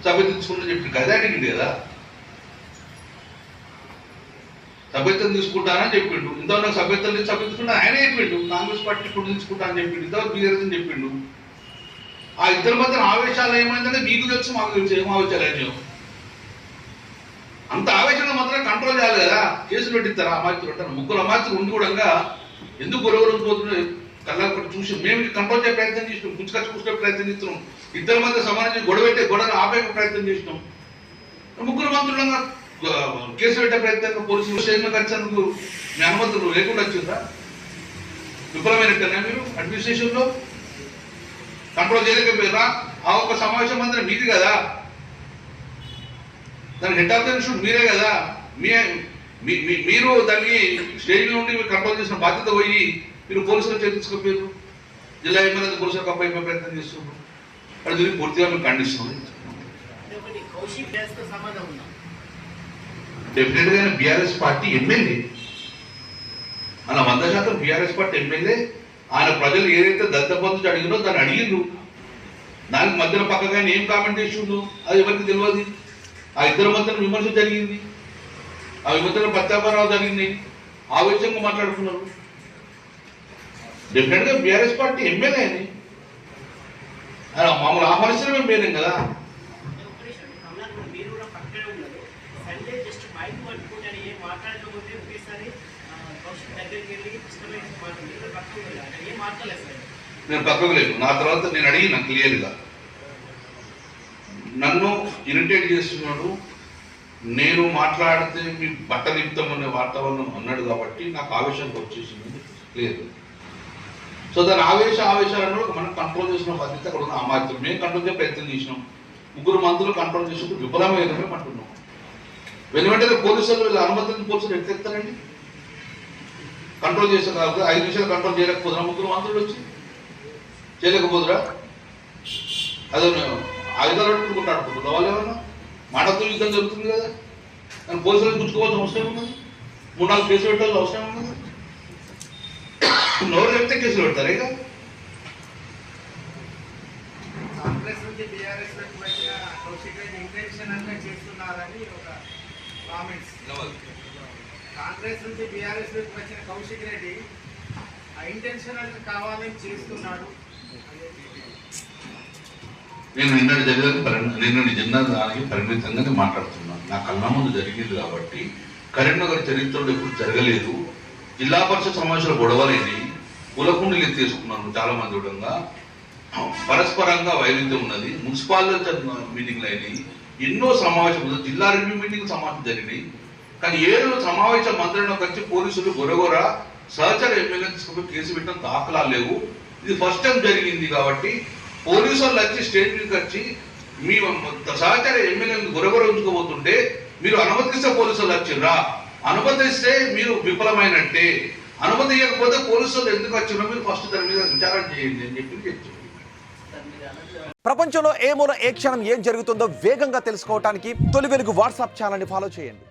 సభ్యత్వం తీసుకుంటా చెప్పిండు కదా, అడిగిండు కదా. సభ్యత్వం తీసుకుంటానని చెప్పిండు. ఇంతవరకు సభ్యత్వం లేదు, సభ్యత్వం ఆయనే చెప్పిండు. కాంగ్రెస్ పార్టీ ఇప్పుడు తీసుకుంటా అని చెప్పిండు, ఇంతవరకు బీఆర్ఎస్ అని చెప్పిండు. ఆ ఇద్దరి మధ్య ఆవేశాలు ఏమైందంటే మీకు తెలుసు, మాకు తెలుసు ఏం ఆవేశాలు అయినాయో. అంత ఆవేశంగా మాత్రం కంట్రోల్ చేయాలి కదా. కేసులు పెట్టిస్తారు అమాయకులు అంటారు. ముగ్గురు అమాయకులు ఉండి కూడా ఎందుకు గొడవలు పోతున్నాయి కళ్ళ చూసి మేము కంట్రోల్ చేసే ప్రయత్నం చేసినాం, పుచ్చుకచ్చి కూర్చునే ప్రయత్నం చేస్తున్నాం. ఇద్దరి మధ్య సమానం గొడవ పెట్టే గొడవలు ఆపే ప్రయత్నం చేసినాం. ముగ్గురు మంత్రులంగా కేసు పెట్టే ప్రయత్నంగా పోలీసులు స్టేషన్కి వచ్చేందుకు మీ అనుమతులు లేకుండా వచ్చిందా? విఫలమైనట్టేనా మీరు అడ్మినిస్ట్రేషన్లో? కంట్రోల్ చేయలేకపోయారా? ఆ ఒక్క సమావేశం మందిరం మీది కదా, దాని హెడ్ ఆఫ్ ద ఇన్స్టిట్యూట్ మీరే కదా. మీరు దాన్ని స్టేజ్ నుండి మీరు కంట్రోల్ చేసిన బాధ్యత పోయి మీరు పోలీసులు చేయించుకోపోయారు. జిల్లా ఎమ్మెల్యే పోలీసులకు అప్పయ్యే ప్రయత్నం చేస్తున్నారు. అది దీనికి పూర్తిగా మేము ఖండిస్తున్నాం. డెఫినెట్ గా బీఆర్ఎస్ పార్టీ ఎమ్మెల్యే, అలా 100% బీఆర్ఎస్ పార్టీ ఎమ్మెల్యే. ఆయన ప్రజలు ఏదైతే దళిత బంధు అడిగినో దాన్ని అడిగిండ్రు. దానికి మధ్యన పక్కగా ఏం కామెంట్ చేసిండు అది ఎవరికి తెలియదు. ఆ ఇద్దరి మధ్యన విమర్శ జరిగింది, ఆ విమర్శన ప్రత్యాపరాలు జరిగింది, ఆవేశంగా మాట్లాడుతున్నారు. డెఫినెట్ గా బీఆర్ఎస్ పార్టీ ఎమ్మెల్యే అని మామూలు ఆహ్వానించడమే మేలేం కదా. నేను పక్కకు లేదు. నా తర్వాత నేను అడిగిన క్లియర్గా, నన్ను ఇరిటేట్ చేస్తున్నాడు, నేను మాట్లాడితే మీ బట్టలిప్తం అనే వాతావరణం అన్నాడు కాబట్టి నాకు ఆవేశంకి వచ్చేసింది క్లియర్. సో దాని ఆవేశాలను మనం కంట్రోల్ చేసిన బాధ్యత అక్కడ ఉన్న అమాయకులు. మేము కంట్రోల్ చేసే ప్రయత్నం చేసినాం. ముగ్గురు మంత్రులు కంట్రోల్ చేసినప్పుడు విఫలమైనమే అంటున్నాం. వెంటనే పోలీసులు వీళ్ళ అనుమతిని పోలీసులు ఎత్తెత్తారండి. కంట్రోల్ చేసే కాదు 5 నిమిషాలు కంట్రోల్ చేయలేకపోతున్నా ముగ్గురు మంత్రులు వచ్చి చేయలేకపోతురా? అదే ఆయుధాలు అడుగుకుంటూ ఆడుకుంటున్నారు వాళ్ళు. ఏమన్నా మాటతో యుద్ధం జరుగుతుంది కదా, కానీ పోలీసులకు గుర్తుకోవాల్సిన అవసరం ఉన్నది. 3-4 కేసులు పెట్టాల్సిన అవసరం ఉన్నది. నోరు చెప్తే కేసులు పెడతారు. ఇక కాంగ్రెస్ నుంచి బీఆర్ఎస్ వచ్చిన కౌశిక్ రెడ్డి ఇంటెన్షనల్గా చేస్తున్నారని ఒక కామెంట్స్. కాంగ్రెస్ నుంచి బీఆర్ఎస్ వచ్చిన కౌశిక్ రెడ్డి ఇంటెన్షనల్ కావాలని చేస్తున్నాడు. నేను నిన్నటి దానికి పరిమితంగానే మాట్లాడుతున్నాను. నా కళ్ళ ముందు జరిగింది కాబట్టి. కరీంనగర్ చరిత్రలో ఎప్పుడు జరగలేదు. జిల్లా పరిషత్ సమావేశాలు గొడవలేని కులకుండలు ఎత్తేసుకున్నాను చాలా మంది విధంగా. పరస్పరంగా వైరుధ్యం ఉన్నది. మున్సిపాలిటీ మీటింగ్లు అయినాయి, ఎన్నో సమావేశాలు, జిల్లా రివ్యూ మీటింగ్ సమావేశం జరిగినాయి. కానీ 7 సమావేశ మంత్రులకు వచ్చి పోలీసులు గొరగొర సహచర ఎమ్మెల్యే తీసుకుపోయి కేసు పెట్టడం దాఖలాలు లేవు. ఇది ఫస్ట్ టైం జరిగింది కాబట్టి పోలీసులు వచ్చి స్టేట్ మీదకి వచ్చి మీ సహచర ఎమ్మెల్యేని గొరగొర ఉంచుకోబోతుంటే మీరు అనుమతిస్తే పోలీసులు వచ్చిర్రా? అనుమతిస్తే మీరు విఫలమైనట్టే. అనుమతి ఇవ్వకపోతే పోలీసులు ఎందుకు వచ్చినా మీరు ఫస్ట్ దాని మీద విచారణ చేయండి అని చెప్తున్నారు. ప్రపంచంలో ఏ మూల ఏ క్షణం ఏం జరుగుతుందో వేగంగా తెలుసుకోవడానికి తొలి వెలుగు వాట్సాప్ ఛానల్ని ఫాలో చేయండి.